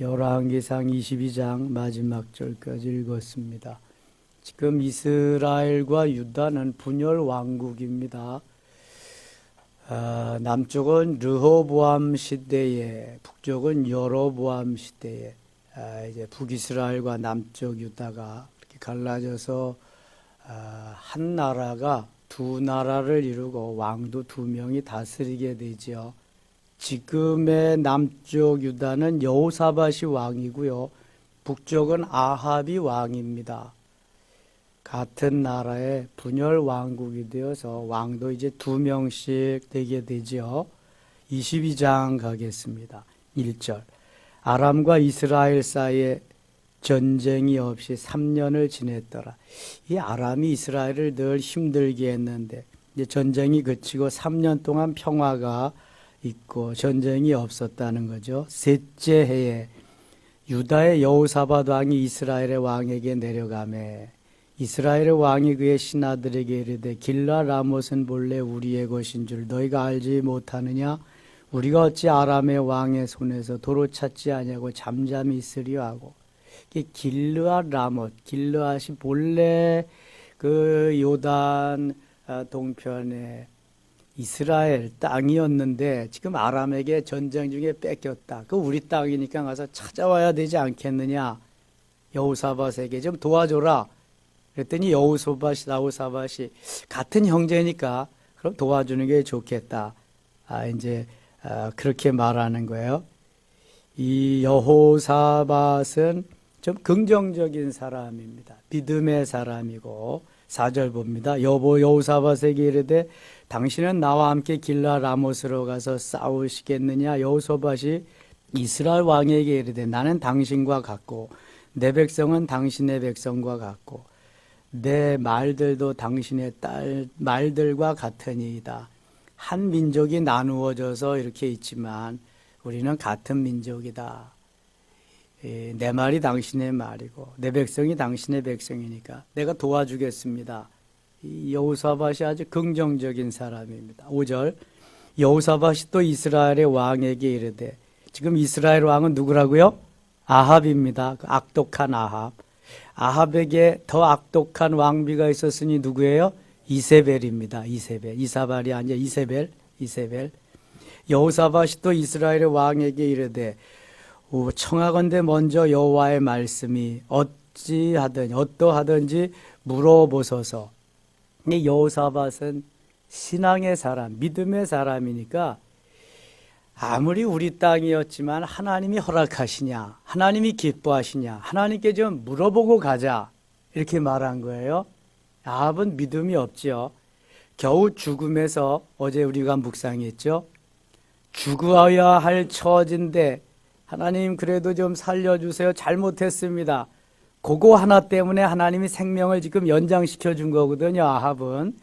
열왕기상 22장 마지막 절까지 읽었습니다. 지금 이스라엘과 유다는 분열 왕국입니다. 남쪽은 르호보암 시대에, 북쪽은 여로보암 시대에 이제 북이스라엘과 남쪽 유다가 이렇게 갈라져서 한 나라가 두 나라를 이루고 왕도 두 명이 다스리게 되죠. 지금의 남쪽 유다는 여호사밧이 왕이고요. 북쪽은 아합이 왕입니다. 같은 나라의 분열 왕국이 되어서 왕도 이제 두 명씩 되게 되죠. 22장 가겠습니다. 1절. 아람과 이스라엘 사이에 전쟁이 없이 3년을 지냈더라. 이 아람이 이스라엘을 늘 힘들게 했는데 이제 전쟁이 그치고 3년 동안 평화가 있고 전쟁이 없었다는 거죠. 셋째 해에 유다의 여호사밧 왕이 이스라엘의 왕에게 내려가매 이스라엘의 왕이 그의 신하들에게 이르되 길라 라못은 본래 우리의 것인 줄 너희가 알지 못하느냐? 우리가 어찌 아람의 왕의 손에서 도로 찾지 아니하고 잠잠히 있으리요 하고. 길르앗 라못, 길르앗이 본래 그 요단 동편에 이스라엘 땅이었는데 지금 아람에게 전쟁 중에 뺏겼다. 그 우리 땅이니까 가서 찾아와야 되지 않겠느냐. 여호사밧에게 좀 도와줘라. 그랬더니 여호사밧이 같은 형제니까 그럼 도와주는 게 좋겠다. 그렇게 말하는 거예요. 이 여호사밧은 좀 긍정적인 사람입니다. 믿음의 사람이고 4절 봅니다. 여호사밧에게 이르되 당신은 나와 함께 길라 라못으로 가서 싸우시겠느냐? 여호사밧이 이스라엘 왕에게 이르되 나는 당신과 같고 내 백성은 당신의 백성과 같고 내 말들도 당신의 딸 말들과 같으니이다. 한 민족이 나누어져서 이렇게 있지만 우리는 같은 민족이다. 내 말이 당신의 말이고 내 백성이 당신의 백성이니까 내가 도와주겠습니다. 이 여호사밧이 아주 긍정적인 사람입니다. 5절. 여호사밧이 또 이스라엘의 왕에게 이르되 지금 이스라엘 왕은 누구라고요? 아합입니다. 그 악독한 아합. 아합에게 더 악독한 왕비가 있었으니 누구예요? 이세벨입니다. 이사발이 아니라 이세벨. 여호사밧이 또 이스라엘의 왕에게 이르되 청하건대 먼저 여호와의 말씀이 어떠하든지 물어보소서. 이 여호사밧은 신앙의 사람, 믿음의 사람이니까 아무리 우리 땅이었지만 하나님이 허락하시냐, 하나님이 기뻐하시냐, 하나님께 좀 물어보고 가자 이렇게 말한 거예요. 아합은 믿음이 없죠. 겨우 죽음에서 어제 우리가 묵상했죠. 죽어야 할 처지인데 하나님 그래도 좀 살려주세요. 잘못했습니다. 그거 하나 때문에 하나님이 생명을 지금 연장시켜 준 거거든요. 아합은.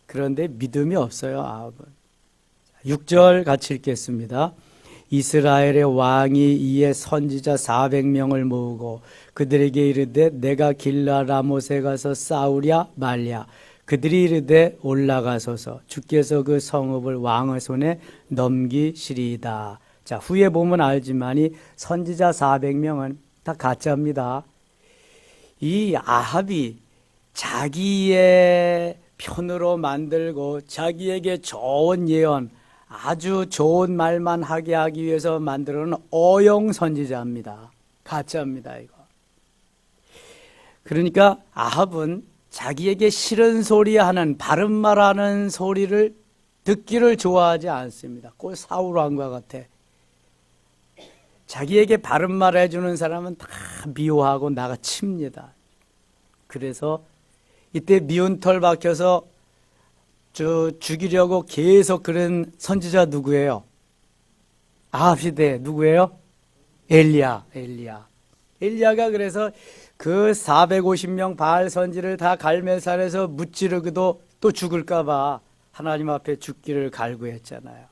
그런데 믿음이 없어요. 아합은. 6절 같이 읽겠습니다. 이스라엘의 왕이 이에 선지자 400명을 모으고 그들에게 이르되 내가 길라 라못에 가서 싸우랴 말랴. 그들이 이르되 올라가소서 주께서 그 성읍을 왕의 손에 넘기시리이다. 자, 후에 보면 알지만이 선지자 400명은 다 가짜입니다. 이 아합이 자기의 편으로 만들고 자기에게 좋은 예언, 아주 좋은 말만 하게 하기 위해서 만들어 놓은 어용 선지자입니다. 가짜입니다, 이거. 그러니까 아합은 자기에게 싫은 소리 하는, 바른 말하는 소리를 듣기를 좋아하지 않습니다. 꼭 사울 왕과 같아. 자기에게 바른 말 해주는 사람은 다 미워하고 나가 칩니다. 그래서 이때 미운 털 박혀서 죽이려고 계속 그런 선지자 누구예요? 아합 시대 누구예요? 엘리야가 그래서 그 450명 바알 선지를 다 갈멜산에서 무찌르고도 또 죽을까봐 하나님 앞에 죽기를 갈구했잖아요.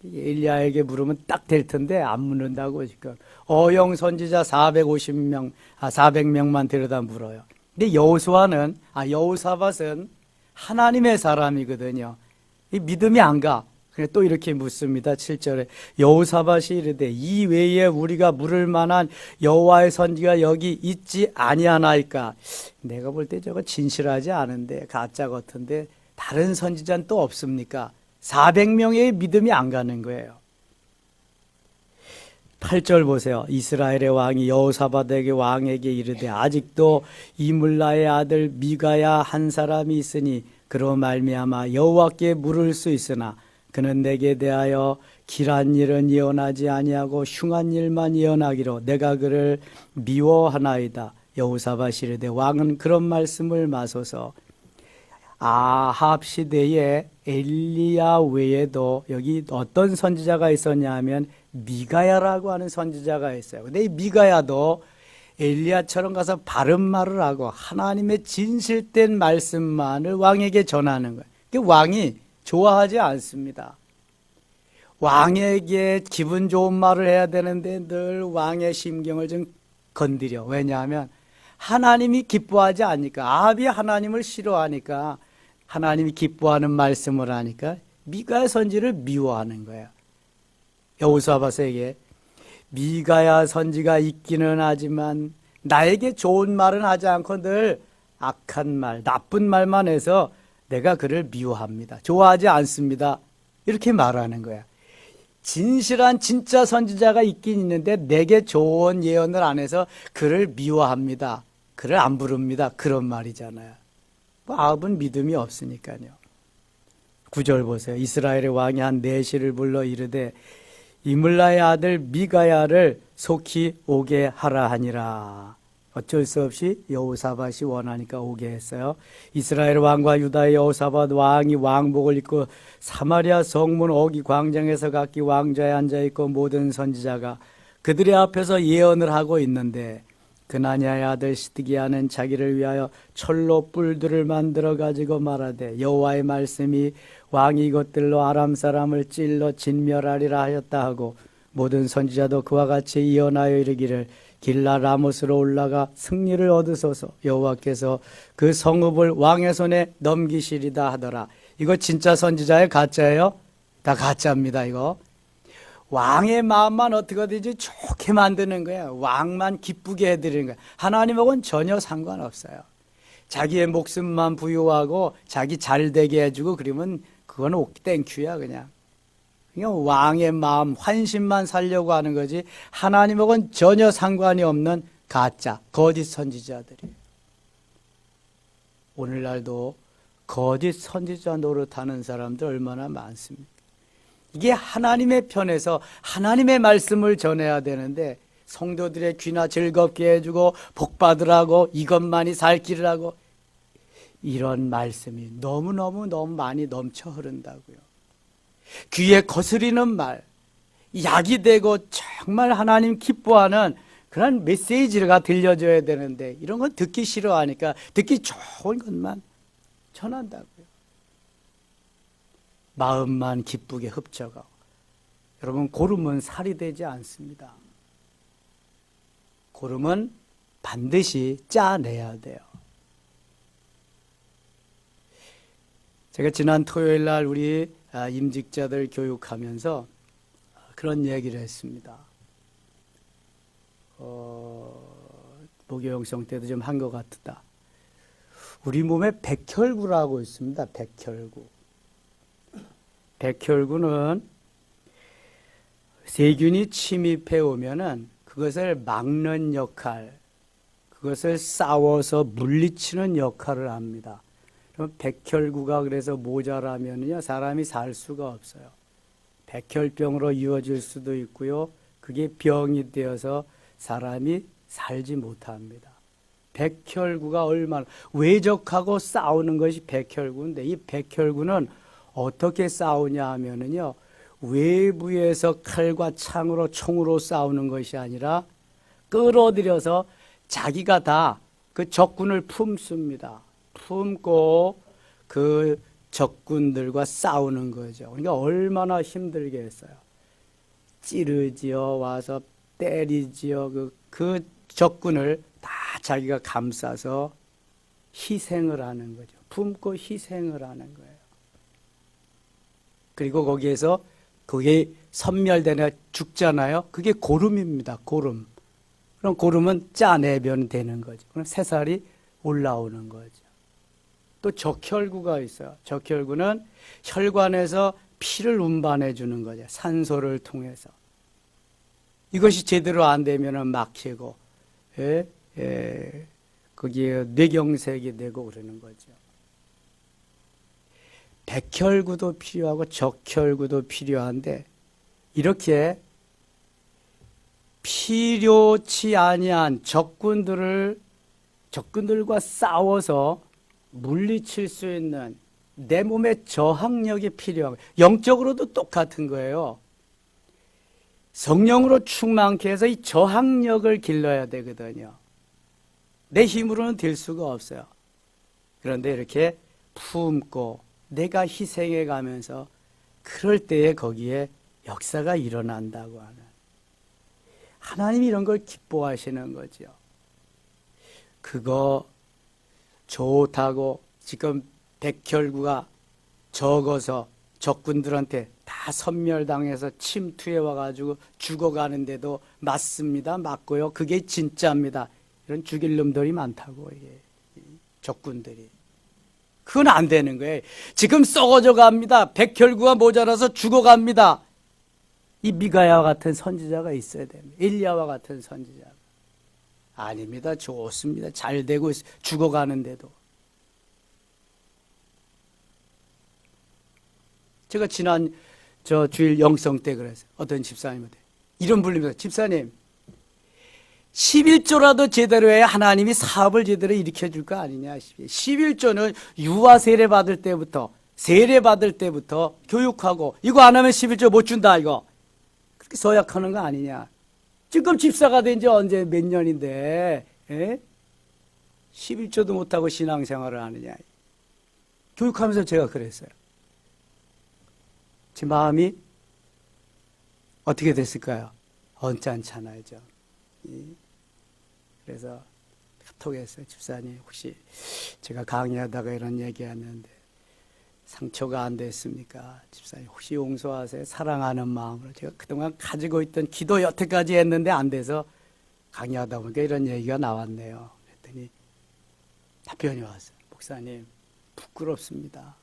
엘리야에게 물으면 딱 될 텐데 안 묻는다고 지금 어용 선지자 400명만 데려다 물어요. 근데 여호사밧은 하나님의 사람이거든요. 이 믿음이 안 가. 그래 또 이렇게 묻습니다. 7절에 여호사밧이 이르되 이 외에 우리가 물을 만한 여호와의 선지가 여기 있지 아니하나이까. 내가 볼 때 저거 진실하지 않은데 가짜 같은데 다른 선지자는 또 없습니까? 400명의 믿음이 안 가는 거예요. 8절 보세요. 이스라엘의 왕이 여호사밧에게 왕에게 이르되 아직도 이물라의 아들 미가야 한 사람이 있으니 그로 말미암아 여호와께 물을 수 있으나 그는 내게 대하여 길한 일은 예언하지 아니하고 흉한 일만 예언하기로 내가 그를 미워하나이다. 여호사밧이 이르되 왕은 그런 말씀을 마소서. 아합 시대에 엘리야 외에도 여기 어떤 선지자가 있었냐 하면 미가야라고 하는 선지자가 있어요. 근데 이 미가야도 엘리야처럼 가서 바른 말을 하고 하나님의 진실된 말씀만을 왕에게 전하는 거예요. 왕이 좋아하지 않습니다. 왕에게 기분 좋은 말을 해야 되는데 늘 왕의 심경을 좀 건드려. 왜냐하면 하나님이 기뻐하지 않으니까. 아합이 하나님을 싫어하니까 하나님이 기뻐하는 말씀을 하니까 미가야 선지를 미워하는 거예요. 여호사밧에게 미가야 선지가 있기는 하지만 나에게 좋은 말은 하지 않고 늘 악한 말, 나쁜 말만 해서 내가 그를 미워합니다. 좋아하지 않습니다. 이렇게 말하는 거야. 진실한 진짜 선지자가 있긴 있는데 내게 좋은 예언을 안 해서 그를 미워합니다. 그를 안 부릅니다. 그런 말이잖아요. 아합은 믿음이 없으니까요. 9절 보세요. 이스라엘의 왕이 한 내시를 불러 이르되 이물라의 아들 미가야를 속히 오게 하라 하니라. 어쩔 수 없이 여호사밧이 원하니까 오게 했어요. 이스라엘 왕과 유다의 여호사밧 왕이 왕복을 입고 사마리아 성문 어기 광장에서 각기 왕좌에 앉아있고 모든 선지자가 그들의 앞에서 예언을 하고 있는데 그나냐의 아들 시드기야는 자기를 위하여 철로 뿔들을 만들어 가지고 말하되 여호와의 말씀이 왕이 이것들로 아람 사람을 찔러 진멸하리라 하였다 하고 모든 선지자도 그와 같이 예언하여 이르기를 길라 라못으로 올라가 승리를 얻으소서 여호와께서 그 성읍을 왕의 손에 넘기시리다 하더라. 이거 진짜 선지자의 가짜예요? 다 가짜입니다. 이거 왕의 마음만 어떻게든지 좋게 만드는 거예요. 왕만 기쁘게 해드리는 거예요. 하나님하고는 전혀 상관없어요. 자기의 목숨만 부여하고 자기 잘 되게 해주고 그러면 그건 땡큐야 그냥 왕의 마음 환심만 살려고 하는 거지 하나님하고는 전혀 상관이 없는 가짜 거짓 선지자들이에요. 오늘날도 거짓 선지자 노릇하는 사람들 얼마나 많습니까? 이게 하나님의 편에서 하나님의 말씀을 전해야 되는데 성도들의 귀나 즐겁게 해주고 복 받으라고 이것만이 살 길이라고 이런 말씀이 너무 많이 넘쳐 흐른다고요. 귀에 거스리는 말, 약이 되고 정말 하나님 기뻐하는 그런 메시지가 들려줘야 되는데 이런 건 듣기 싫어하니까 듣기 좋은 것만 전한다고요. 마음만 기쁘게 흡쳐가고 여러분 고름은 살이 되지 않습니다. 고름은 반드시 짜내야 돼요. 제가 지난 토요일 날 우리 임직자들 교육하면서 그런 얘기를 했습니다. 목요영성 때도 좀 한 것 같다. 우리 몸에 백혈구라고 있습니다. 백혈구. 백혈구는 세균이 침입해 오면은 그것을 막는 역할, 그것을 싸워서 물리치는 역할을 합니다. 그럼 백혈구가 그래서 모자라면요 사람이 살 수가 없어요. 백혈병으로 이어질 수도 있고요. 그게 병이 되어서 사람이 살지 못합니다. 백혈구가 얼마나 외적하고 싸우는 것이 백혈구인데 이 백혈구는 어떻게 싸우냐 하면은요 외부에서 칼과 창으로 총으로 싸우는 것이 아니라 끌어들여서 자기가 다 그 적군을 품습니다. 품고 그 적군들과 싸우는 거죠. 그러니까 얼마나 힘들게 했어요. 찌르지요, 와서 때리지요. 그 적군을 다 자기가 감싸서 희생을 하는 거죠. 품고 희생을 하는 거예요. 그리고 거기에서 그게 선멸되나 죽잖아요. 그게 고름입니다. 고름. 그럼 고름은 짜내면 되는 거죠. 그럼 새살이 올라오는 거죠. 또 적혈구가 있어요. 적혈구는 혈관에서 피를 운반해 주는 거죠. 산소를 통해서. 이것이 제대로 안 되면 막히고, 거기에 뇌경색이 되고 그러는 거죠. 백혈구도 필요하고 적혈구도 필요한데, 이렇게 필요치 아니한 적군들과 싸워서 물리칠 수 있는 내 몸의 저항력이 필요하고, 영적으로도 똑같은 거예요. 성령으로 충만케 해서 이 저항력을 길러야 되거든요. 내 힘으로는 될 수가 없어요. 그런데 이렇게 품고 내가 희생해 가면서 그럴 때에 거기에 역사가 일어난다고 하는, 하나님이 이런 걸 기뻐하시는 거죠. 그거 좋다고 지금 백혈구가 적어서 적군들한테 다 섬멸당해서 침투해 와가지고 죽어가는데도 맞습니다. 맞고요. 그게 진짜입니다. 이런 죽일 놈들이 많다고, 이게 적군들이. 그건 안 되는 거예요. 지금 썩어져 갑니다. 백혈구가 모자라서 죽어갑니다. 이 미가야와 같은 선지자가 있어야 됩니다. 엘리야와 같은 선지자가. 아닙니다. 좋습니다. 잘 되고 죽어가는데도. 제가 지난 주일 영성 때 그랬어요. 어떤 집사님한테 이런 불리면서, 집사님 11조라도 제대로 해야 하나님이 사업을 제대로 일으켜줄 거 아니냐. 11조는 유아 세례 받을 때부터 교육하고, 이거 안 하면 11조 못 준다, 이거. 그렇게 서약하는 거 아니냐. 지금 집사가 된 지 언제 몇 년인데 11조도 못하고 신앙생활을 하느냐. 교육하면서 제가 그랬어요. 제 마음이 어떻게 됐을까요? 언짢잖아요. 그래서 카톡했어요. 집사님, 혹시 제가 강의하다가 이런 얘기했는데 상처가 안 됐습니까? 집사님, 혹시 용서하세요. 사랑하는 마음으로. 제가 그동안 가지고 있던 기도 여태까지 했는데 안 돼서 강의하다 보니까 이런 얘기가 나왔네요. 그랬더니 답변이 왔어요. 목사님, 부끄럽습니다.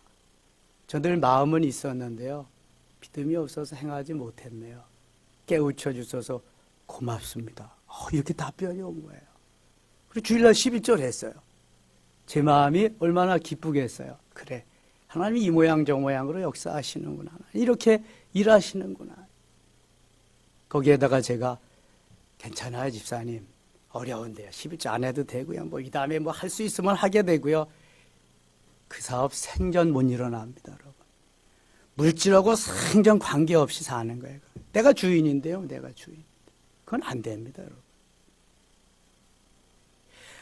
저들 마음은 있었는데요, 믿음이 없어서 행하지 못했네요. 깨우쳐 주셔서 고맙습니다. 이렇게 답변이 온 거예요. 그리고 주일날 11절 했어요. 제 마음이 얼마나 기쁘겠어요. 그래, 하나님이 이 모양 저 모양으로 역사하시는구나. 이렇게 일하시는구나. 거기에다가 제가 괜찮아요, 집사님. 어려운데요. 11조 안 해도 되고요. 이 다음에 할 수 있으면 하게 되고요. 그 사업 생전 못 일어납니다, 여러분. 물질하고 생전 관계없이 사는 거예요. 내가 주인인데요, 내가 주인. 그건 안 됩니다, 여러분.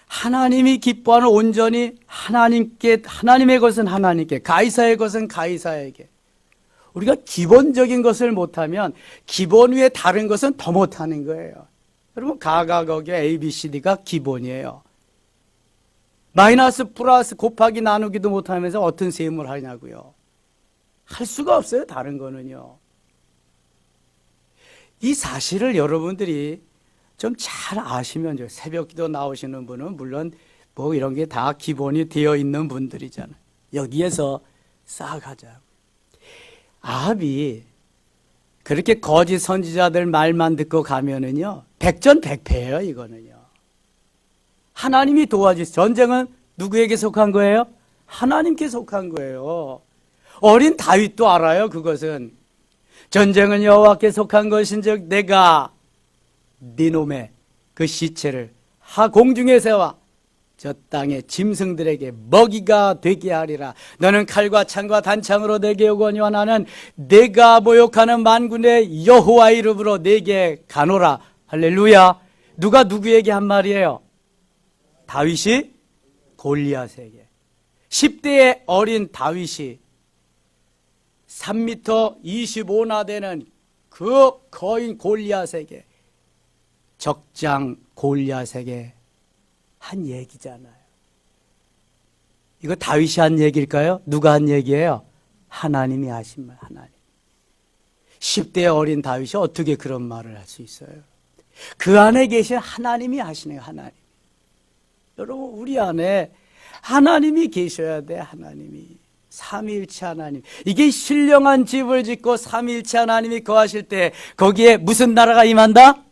하나님이 기뻐하는 온전히 하나님께, 하나님의 것은 하나님께, 가이사의 것은 가이사에게. 우리가 기본적인 것을 못하면 기본 위에 다른 것은 더 못하는 거예요. 여러분, 가가거기 ABCD가 기본이에요. 마이너스 플러스 곱하기 나누기도 못하면서 어떤 세움을 하냐고요. 할 수가 없어요, 다른 거는요. 이 사실을 여러분들이 좀 잘 아시면 좋아요. 새벽기도 나오시는 분은 물론 이런 게 다 기본이 되어 있는 분들이잖아요. 여기에서 쌓아가자고. 아합이 그렇게 거짓 선지자들 말만 듣고 가면은요, 백전백패예요, 이거는요. 하나님이 도와주세요. 전쟁은 누구에게 속한 거예요? 하나님께 속한 거예요. 어린 다윗도 알아요, 그것은. 전쟁은 여호와께 속한 것인즉 내가 네 놈의 그 시체를 하공중에 세워 저 땅의 짐승들에게 먹이가 되게 하리라. 너는 칼과 창과 단창으로 내게 오거니와 나는 내가 모욕하는 만군의 여호와 이름으로 내게 가노라. 할렐루야. 누가 누구에게 한 말이에요? 다윗이 골리앗에게. 10대의 어린 다윗이 3m 25나 되는 그 거인 골리앗에게, 적장 골리앗에게 한 얘기잖아요. 이거 다윗이 한 얘기일까요? 누가 한 얘기예요? 하나님이 하신 말, 하나님. 10대 어린 다윗이 어떻게 그런 말을 할 수 있어요? 그 안에 계신 하나님이 하시네요. 하나님. 여러분 우리 안에 하나님이 계셔야 돼. 하나님이. 삼위일체 하나님. 이게 신령한 집을 짓고 삼위일체 하나님이 거하실 때 거기에 무슨 나라가 임한다?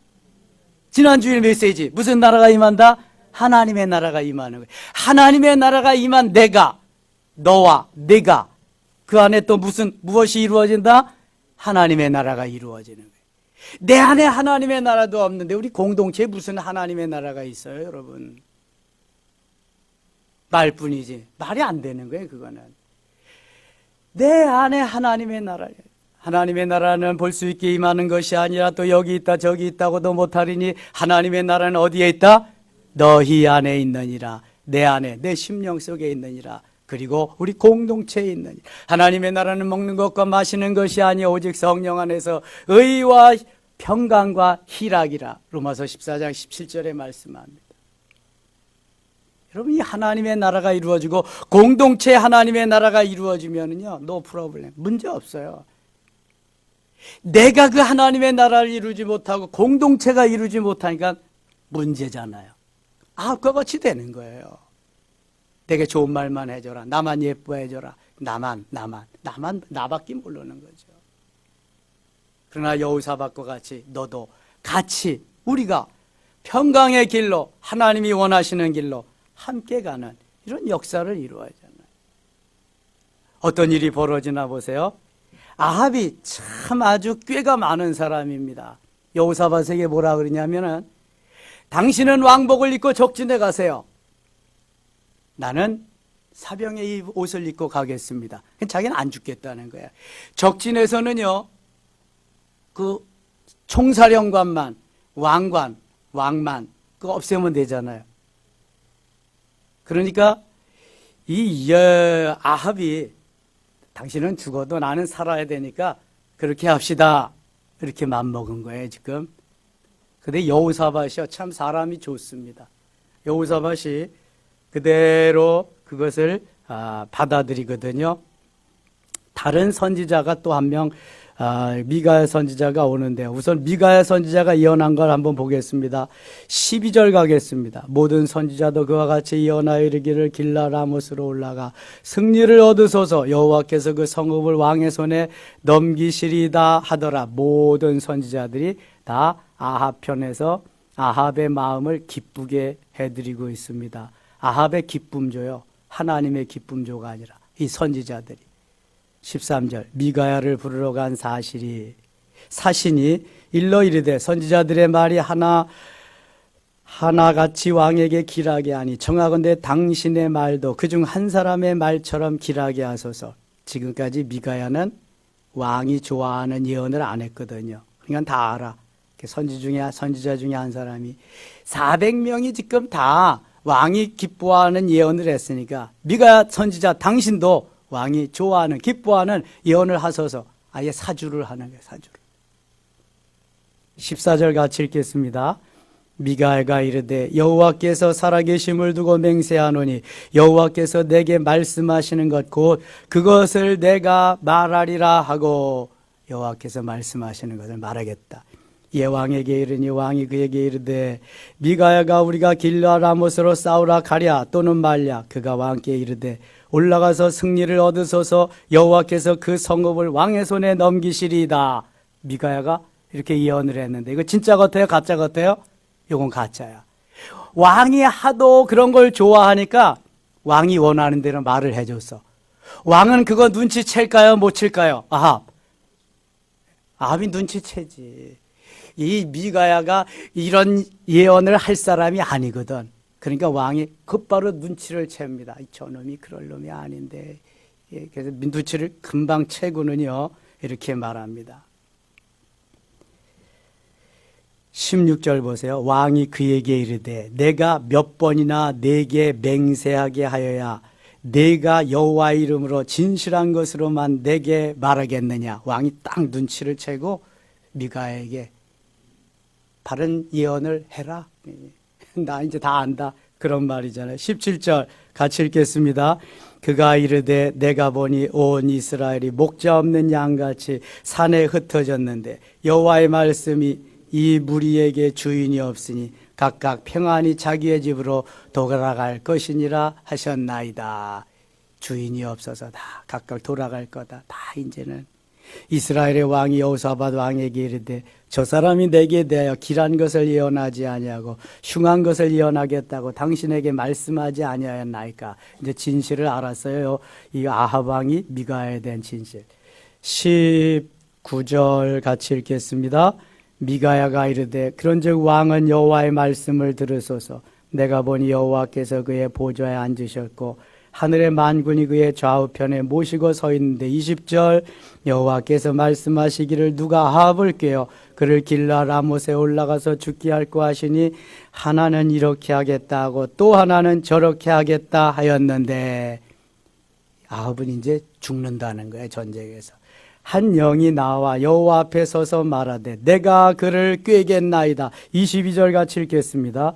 지난주일 메시지 무슨 나라가 임한다? 하나님의 나라가 임하는 거예요. 하나님의 나라가 임한 내가, 너와 내가 그 안에 또 무엇이 이루어진다? 하나님의 나라가 이루어지는 거예요. 내 안에 하나님의 나라도 없는데 우리 공동체에 무슨 하나님의 나라가 있어요, 여러분? 말뿐이지. 말이 안 되는 거예요, 그거는. 내 안에 하나님의 나라예요. 하나님의 나라는 볼 수 있게 임하는 것이 아니라 또 여기 있다 저기 있다고도 못하리니 하나님의 나라는 어디에 있다? 너희 안에 있느니라. 내 안에 내 심령 속에 있느니라. 그리고 우리 공동체에 있느니라. 하나님의 나라는 먹는 것과 마시는 것이 아니요 오직 성령 안에서 의와 평강과 희락이라. 로마서 14장 17절에 말씀합니다. 여러분 이 하나님의 나라가 이루어지고 공동체 하나님의 나라가 이루어지면은요 no problem. 문제 없어요. 내가 그 하나님의 나라를 이루지 못하고 공동체가 이루지 못하니까 문제잖아요. 아합과 같이 되는 거예요. 되게 좋은 말만 해줘라. 나만 예뻐해줘라. 나밖에 모르는 거죠. 그러나 여호사밧과 같이 너도 같이 우리가 평강의 길로 하나님이 원하시는 길로 함께 가는 이런 역사를 이루어야 하잖아요. 어떤 일이 벌어지나 보세요. 아합이 참 아주 꾀가 많은 사람입니다. 여호사밧에게 뭐라 그러냐면은 당신은 왕복을 입고 적진에 가세요. 나는 사병의 옷을 입고 가겠습니다. 자기는 안 죽겠다는 거야. 적진에서는요, 그 총사령관만, 왕만, 그거 없애면 되잖아요. 그러니까 이 아합이 당신은 죽어도 나는 살아야 되니까 그렇게 합시다. 이렇게 맘먹은 거예요, 지금. 근데 여호사밧이요, 참 사람이 좋습니다. 여호사밧이 그대로 그것을 받아들이거든요. 다른 선지자가 또 한 명, 미가야 선지자가 오는데요. 우선 미가야 선지자가 예언한 걸 한번 보겠습니다. 12절 가겠습니다. 모든 선지자도 그와 같이 예언하여 이르기를 길라 라못으로 올라가 승리를 얻으소서 여호와께서 그 성읍을 왕의 손에 넘기시리다 하더라. 모든 선지자들이 다 아합 편에서 아합의 마음을 기쁘게 해드리고 있습니다. 아합의 기쁨조요, 하나님의 기쁨조가 아니라 이 선지자들이. 13절 미가야를 부르러 간 사신이 일러 이르되 선지자들의 말이 하나같이 왕에게 길하게 하니 청하건대 당신의 말도 그중 한 사람의 말처럼 길하게 하소서. 지금까지 미가야는 왕이 좋아하는 예언을 안 했거든요. 그러니까 다 알아. 선지자 중에 한 사람이 400명이 지금 다 왕이 기뻐하는 예언을 했으니까 미가야 선지자 당신도 왕이 좋아하는 기뻐하는 예언을 하소서. 아예 사주를 하는 거예요. 사주를. 14절 같이 읽겠습니다. 미가야가 이르되 여호와께서 살아계심을 두고 맹세하노니 여호와께서 내게 말씀하시는 것 곧 그것을 내가 말하리라 하고 여호와께서 말씀하시는 것을 말하겠다. 이에 왕에게 이르니 왕이 그에게 이르되 미가야가 우리가 길라 라못으로 싸우라 가랴 또는 말랴. 그가 왕께 이르되 올라가서 승리를 얻으소서 여호와께서 그 성읍을 왕의 손에 넘기시리이다. 미가야가 이렇게 예언을 했는데 이거 진짜 같아요? 가짜 같아요? 이건 가짜야. 왕이 하도 그런 걸 좋아하니까 왕이 원하는 대로 말을 해줬어. 왕은 그거 눈치챌까요? 못 챌까요? 아합이 눈치채지. 이 미가야가 이런 예언을 할 사람이 아니거든. 그러니까 왕이 곧바로 눈치를 챕니다. 저놈이 그럴 놈이 아닌데. 그래서 눈치를 금방 채고는요, 이렇게 말합니다. 16절 보세요. 왕이 그에게 이르되 내가 몇 번이나 내게 맹세하게 하여야 내가 여호와 이름으로 진실한 것으로만 내게 말하겠느냐. 왕이 딱 눈치를 채고 미가야에게 바른 예언을 해라. 나 이제 다 안다. 그런 말이잖아요. 17절 같이 읽겠습니다. 그가 이르되 내가 보니 온 이스라엘이 목자 없는 양같이 산에 흩어졌는데 여호와의 말씀이 이 무리에게 주인이 없으니 각각 평안히 자기의 집으로 돌아갈 것이니라 하셨나이다. 주인이 없어서 다 각각 돌아갈 거다. 다 이제는 이스라엘의 왕이 여호사밧 왕에게 이르되 저 사람이 내게 대하여 길한 것을 예언하지 아니하고 흉한 것을 예언하겠다고 당신에게 말씀하지 아니하였나이까. 이제 진실을 알았어요. 이 아합 왕이 미가야에 대한 진실. 19절 같이 읽겠습니다. 미가야가 이르되 그런즉 왕은 여호와의 말씀을 들으소서. 내가 보니 여호와께서 그의 보좌에 앉으셨고 하늘의 만군이 그의 좌우편에 모시고 서 있는데 20절 여호와께서 말씀하시기를 누가 아합을 꾀어 그를 길라 라못에 올라가서 죽게 할고 하시니 하나는 이렇게 하겠다 하고 또 하나는 저렇게 하겠다 하였는데 아합은 이제 죽는다는 거예요. 전쟁에서. 한 영이 나와 여호와 앞에 서서 말하되 내가 그를 꾀겠나이다. 22절 같이 읽겠습니다.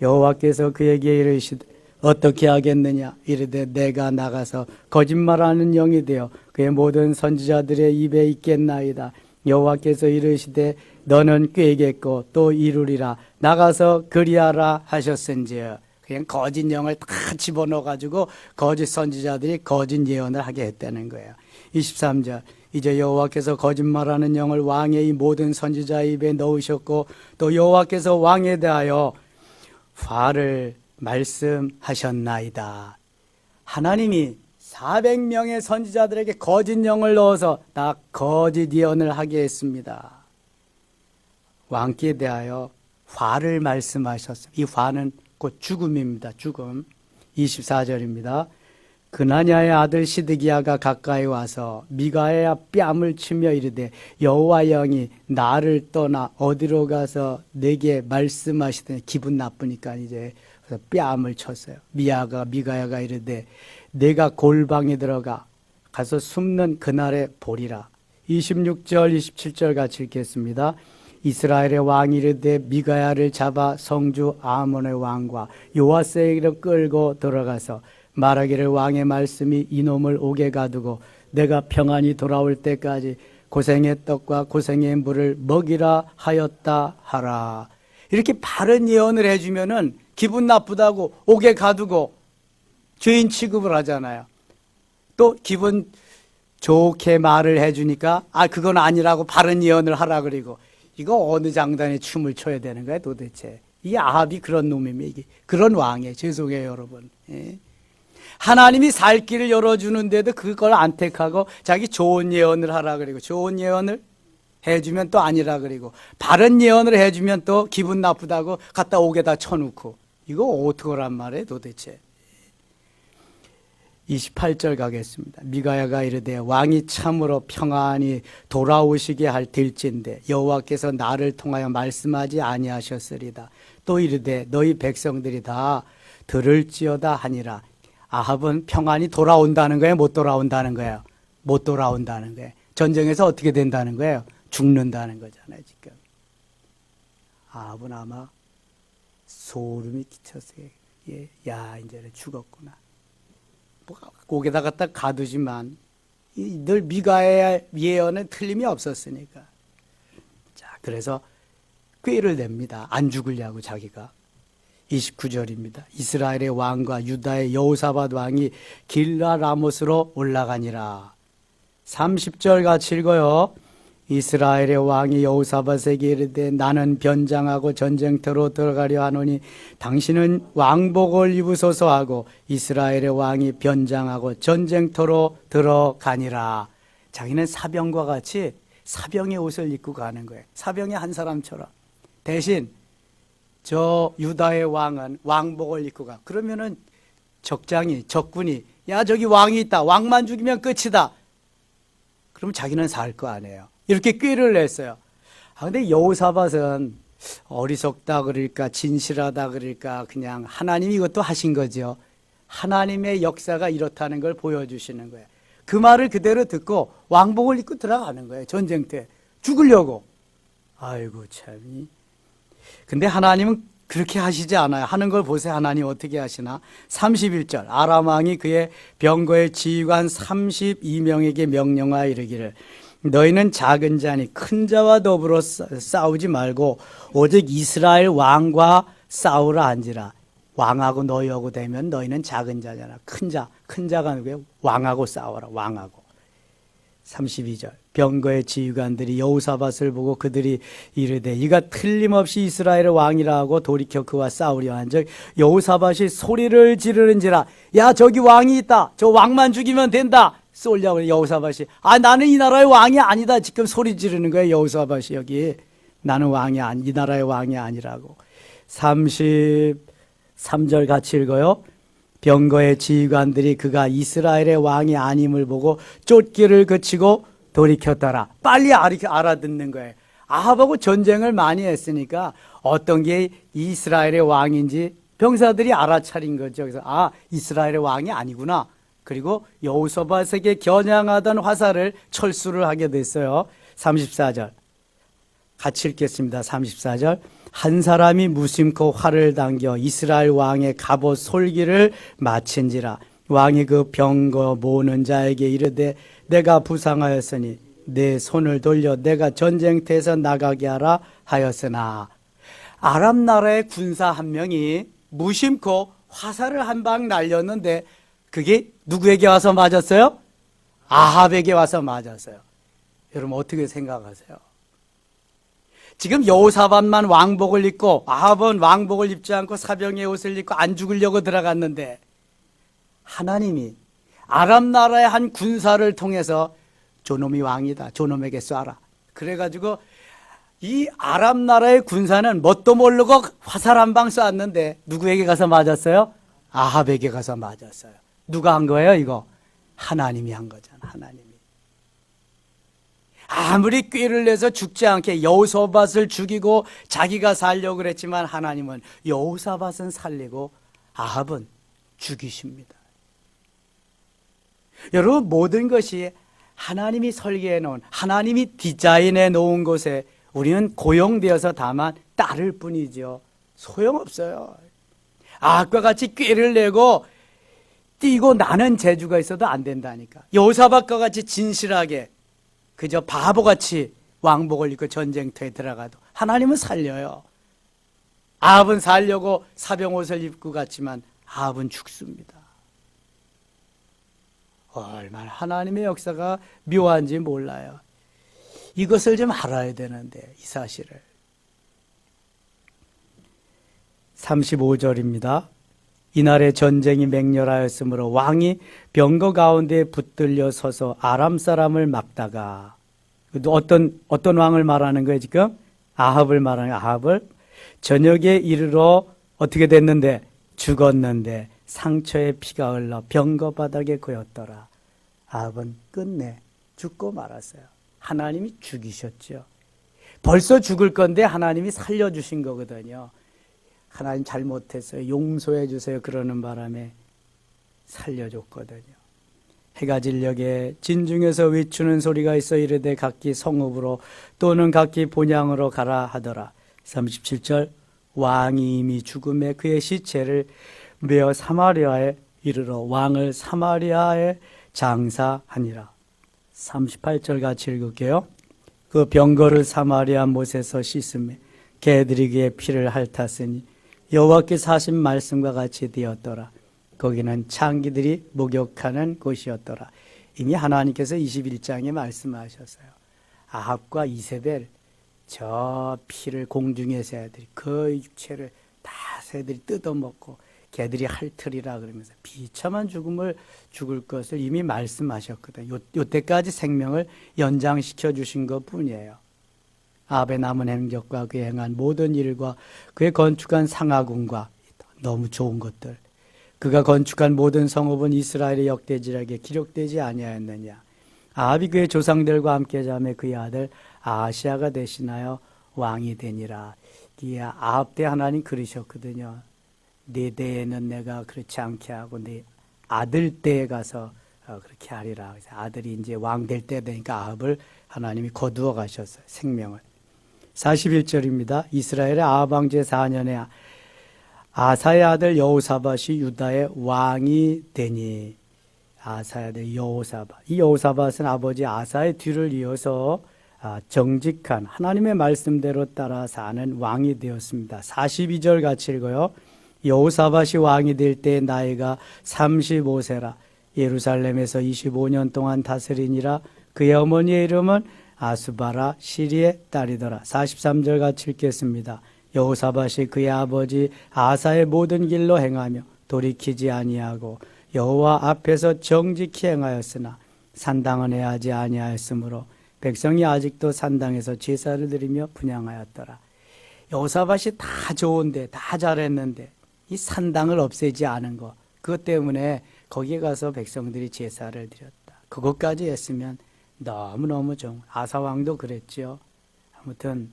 여호와께서 그에게 이르시되 어떻게 하겠느냐 이르되 내가 나가서 거짓말하는 영이 되어 그의 모든 선지자들의 입에 있겠나이다. 여호와께서 이르시되 너는 꾀겠고 또 이루리라. 나가서 그리하라 하셨은지요. 그냥 거짓 영을 다 집어넣어 가지고 거짓 선지자들이 거짓 예언을 하게 했다는 거예요. 23절 이제 여호와께서 거짓말하는 영을 왕의 이 모든 선지자의 입에 넣으셨고 또 여호와께서 왕에 대하여 화를 말씀하셨나이다. 하나님이 400명의 선지자들에게 거짓 영을 넣어서 다 거짓 예언을 하게 했습니다. 왕께 대하여 화를 말씀하셨습니다. 이 화는 곧 죽음입니다. 죽음. 24절입니다. 그나냐의 아들 시드기야가 가까이 와서 미가야 뺨을 치며 이르되 여호와 영이 나를 떠나 어디로 가서 내게 말씀하시더니 기분 나쁘니까 이제 뺨을 쳤어요. 미가야가 이르되 내가 골방에 들어가 가서 숨는 그날에 보리라. 26절 27절 같이 읽겠습니다. 이스라엘의 왕이 이르되 미가야를 잡아 성주 아몬의 왕과 요아스에게로 끌고 들어가서 말하기를 왕의 말씀이 이놈을 옥에 가두고 내가 평안히 돌아올 때까지 고생의 떡과 고생의 물을 먹이라 하였다 하라. 이렇게 바른 예언을 해주면은 기분 나쁘다고 옥에 가두고 죄인 취급을 하잖아요. 또 기분 좋게 말을 해주니까 그건 아니라고 바른 예언을 하라 그리고 이거 어느 장단에 춤을 춰야 되는 거야 도대체. 이 아합이 그런 놈이면 이게 그런 왕이에요. 죄송해요 여러분. 예. 하나님이 살 길을 열어주는데도 그걸 안 택하고 자기 좋은 예언을 하라 그리고 좋은 예언을 해주면 또 아니라 그리고 바른 예언을 해주면 또 기분 나쁘다고 갖다 옥에다 쳐놓고 이거 어떡하란 말이에요 도대체. 28절 가겠습니다. 미가야가 이르되 왕이 참으로 평안히 돌아오시게 할 될진데 여호와께서 나를 통하여 말씀하지 아니하셨으리다. 또 이르되 너희 백성들이 다 들을지어다 하니라. 아합은 평안히 돌아온다는 거예요? 못 돌아온다는 거예요? 못 돌아온다는 거예요. 전쟁에서 어떻게 된다는 거예요? 죽는다는 거잖아요 지금. 아합은 아마 소름이 끼쳤어요. 예, 야 이제는 죽었구나. 옥에다 갖다 가두지만 늘 미가의 예언은 틀림이 없었으니까. 자, 그래서 꾀를 냅니다. 안 죽으려고 자기가. 29절입니다. 이스라엘의 왕과 유다의 여호사밧 왕이 길라 라못으로 올라가니라. 30절 같이 읽어요. 이스라엘의 왕이 여호사밧에게 이르되 나는 변장하고 전쟁터로 들어가려 하노니 당신은 왕복을 입으소서 하고 이스라엘의 왕이 변장하고 전쟁터로 들어가니라. 자기는 사병과 같이 사병의 옷을 입고 가는 거예요. 사병의 한 사람처럼. 대신 저 유다의 왕은 왕복을 입고 가. 그러면은 적군이 야 저기 왕이 있다. 왕만 죽이면 끝이다. 그럼 자기는 살 거 아니에요. 이렇게 꾀를 냈어요. 근데 여호사밧은 어리석다 그럴까 진실하다 그럴까 그냥 하나님이 이것도 하신 거죠. 하나님의 역사가 이렇다는 걸 보여주시는 거예요. 그 말을 그대로 듣고 왕복을 입고 들어가는 거예요. 전쟁터에 죽으려고. 아이고 참이. 근데 하나님은 그렇게 하시지 않아요. 하는 걸 보세요. 하나님 어떻게 하시나. 31절 아람 왕이 그의 병거의 지휘관 32명에게 명령하여 이르기를 너희는 작은 자니 큰 자와 더불어 싸우지 말고 오직 이스라엘 왕과 싸우라 한지라. 왕하고 너희하고 되면 너희는 작은 자잖아. 큰 자가 누구예요? 왕하고 싸워라. 왕하고. 32절 병거의 지휘관들이 여호사밧을 보고 그들이 이르되 이가 틀림없이 이스라엘의 왕이라 하고 돌이켜 그와 싸우려 한즉 여호사밧이 소리를 지르는지라 야 저기 왕이 있다. 저 왕만 죽이면 된다. 쏠려고 여호사밧이 나는 이 나라의 왕이 아니다. 지금 소리 지르는 거예요. 여호사밧이 여기 나는 이 나라의 왕이 아니라고. 33절 같이 읽어요. 병거의 지휘관들이 그가 이스라엘의 왕이 아님을 보고 쫓기를 그치고 돌이켰더라. 빨리 알아듣는 거예요. 아합하고 전쟁을 많이 했으니까 어떤 게 이스라엘의 왕인지 병사들이 알아차린 거죠. 그래서 이스라엘의 왕이 아니구나. 그리고 여호사밧에게 겨냥하던 화살을 철수를 하게 됐어요. 34절 같이 읽겠습니다. 34절 한 사람이 무심코 활을 당겨 이스라엘 왕의 갑옷 솔기를 마친지라. 왕이 그 병거 모으는 자에게 이르되 내가 부상하였으니 내 손을 돌려 내가 전쟁터에서 나가게 하라 하였으나 아람 나라의 군사 한 명이 무심코 화살을 한 방 날렸는데 그게 누구에게 와서 맞았어요? 아합에게 와서 맞았어요. 여러분 어떻게 생각하세요? 지금 여호사밧만 왕복을 입고 아합은 왕복을 입지 않고 사병의 옷을 입고 안 죽으려고 들어갔는데 하나님이 아람 나라의 한 군사를 통해서 저놈이 왕이다. 저놈에게 쏴라. 그래가지고 이 아람 나라의 군사는 뭣도 모르고 화살 한 방 쐈는데 누구에게 가서 맞았어요? 아합에게 가서 맞았어요. 누가 한 거예요 이거? 하나님이 한 거잖아. 하나님이. 아무리 꾀를 내서 죽지 않게 여호사밧을 죽이고 자기가 살려고 그랬지만 하나님은 여호사밧은 살리고 아합은 죽이십니다. 여러분 모든 것이 하나님이 설계해 놓은 하나님이 디자인해 놓은 곳에 우리는 고용되어서 다만 따를 뿐이죠. 소용없어요. 아합과 같이 꾀를 내고 뛰고 나는 재주가 있어도 안 된다니까. 여호사밧과 같이 진실하게 그저 바보같이 왕복을 입고 전쟁터에 들어가도 하나님은 살려요. 아합은 살려고 사병옷을 입고 갔지만 아합은 죽습니다. 얼마나 하나님의 역사가 묘한지 몰라요. 이것을 좀 알아야 되는데 이 사실을. 35절입니다. 이날에 전쟁이 맹렬하였으므로 왕이 병거 가운데 붙들려 서서 아람 사람을 막다가 어떤 왕을 말하는 거예요 지금? 아합을 말하는 거예요. 아합을 저녁에 이르러 어떻게 됐는데 죽었는데 상처에 피가 흘러 병거 바닥에 고였더라. 아합은 끝내 죽고 말았어요. 하나님이 죽이셨죠. 벌써 죽을 건데 하나님이 살려주신 거거든요. 하나님 잘못했어요. 용서해 주세요. 그러는 바람에 살려줬거든요. 해가 진녘에 진중에서 외추는 소리가 있어 이르되 각기 성읍으로 또는 각기 본향으로 가라 하더라. 37절 왕이 이미 죽음에 그의 시체를 메어 사마리아에 이르러 왕을 사마리아에 장사하니라. 38절 같이 읽을게요. 그 병거를 사마리아 못에서 씻음에 개들이 그의 피를 핥았으니 여호와께서 하신 말씀과 같이 되었더라. 거기는 창기들이 목욕하는 곳이었더라. 이미 하나님께서 21장에 말씀하셨어요. 아합과 이세벨 저 피를 공중의 새들이 그 육체를 다 새들이 뜯어먹고 개들이 핥으리라 그러면서 비참한 죽음을 죽을 것을 이미 말씀하셨거든요. 요때까지 생명을 연장시켜 주신 것뿐이에요. 아합의 남은 행적과 그의 행한 모든 일과 그의 건축한 상하궁과 너무 좋은 것들, 그가 건축한 모든 성읍은 이스라엘의 역대지락에 기록되지 아니하였느냐. 아합이 그의 조상들과 함께 자매 그의 아들 아하시아가 대신하여 왕이 되니라. 이 아합 때 하나님 그러셨거든요. 네 대에는 내가 그렇지 않게 하고 네 아들 때에 가서 그렇게 하리라. 그래서 아들이 이제 왕 될 때 되니까 아합을 하나님이 거두어 가셨어요. 생명을. 41절입니다. 이스라엘의 아합 왕제 4년에 아사의 아들 여호사밧이 유다의 왕이 되니. 아사의 아들 여호사밧. 이 여호사밧은 아버지 아사의 뒤를 이어서 정직한 하나님의 말씀대로 따라 사는 왕이 되었습니다. 42절 같이 읽어요. 여호사밧이 왕이 될 때 나이가 35세라. 예루살렘에서 25년 동안 다스리니라. 그의 어머니의 이름은 아수바라 시리의 딸이더라. 43절 같이 읽겠습니다. 여호사밧이 그의 아버지 아사의 모든 길로 행하며 돌이키지 아니하고 여호와 앞에서 정직히 행하였으나 산당은 해하지 아니하였으므로 백성이 아직도 산당에서 제사를 드리며 분향하였더라. 여호사밧이 다 좋은데 다 잘했는데 이 산당을 없애지 않은 것, 그것 때문에 거기에 가서 백성들이 제사를 드렸다. 그것까지 했으면 너무너무 좋은. 아사왕도 그랬죠. 아무튼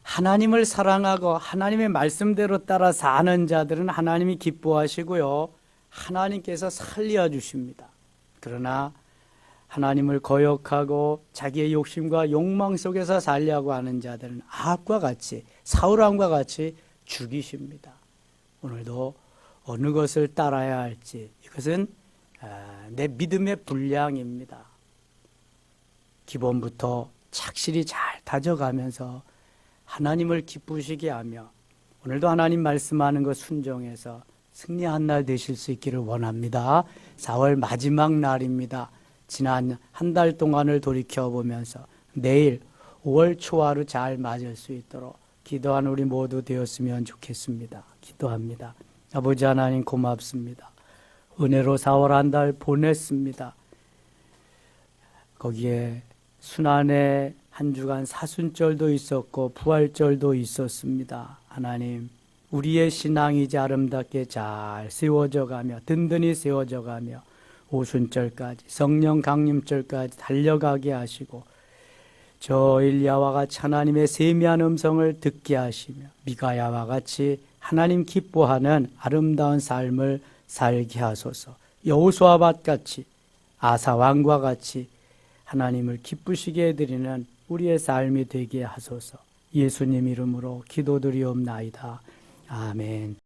하나님을 사랑하고 하나님의 말씀대로 따라 사는 자들은 하나님이 기뻐하시고요, 하나님께서 살려주십니다. 그러나 하나님을 거역하고 자기의 욕심과 욕망 속에서 살려고 하는 자들은 아합과 같이, 사울왕과 같이 죽이십니다. 오늘도 어느 것을 따라야 할지, 이것은 내 믿음의 분량입니다. 기본부터 착실히 잘 다져가면서 하나님을 기쁘시게 하며 오늘도 하나님 말씀하는 것 순종해서 승리한 날 되실 수 있기를 원합니다. 4월 마지막 날입니다. 지난 한 달 동안을 돌이켜보면서 내일 5월 초하루 잘 맞을 수 있도록 기도하는 우리 모두 되었으면 좋겠습니다. 기도합니다. 아버지 하나님 고맙습니다. 은혜로 4월 한 달 보냈습니다. 거기에 순환의 한 주간 사순절도 있었고 부활절도 있었습니다. 하나님, 우리의 신앙이 이제 아름답게 잘 세워져가며 든든히 세워져가며 오순절까지 성령 강림절까지 달려가게 하시고 저 일야와 같이 하나님의 세미한 음성을 듣게 하시며 미가야와 같이 하나님 기뻐하는 아름다운 삶을 살게 하소서. 여호수아밧 같이 아사왕과 같이 하나님을 기쁘시게 해드리는 우리의 삶이 되게 하소서. 예수님 이름으로 기도드리옵나이다. 아멘.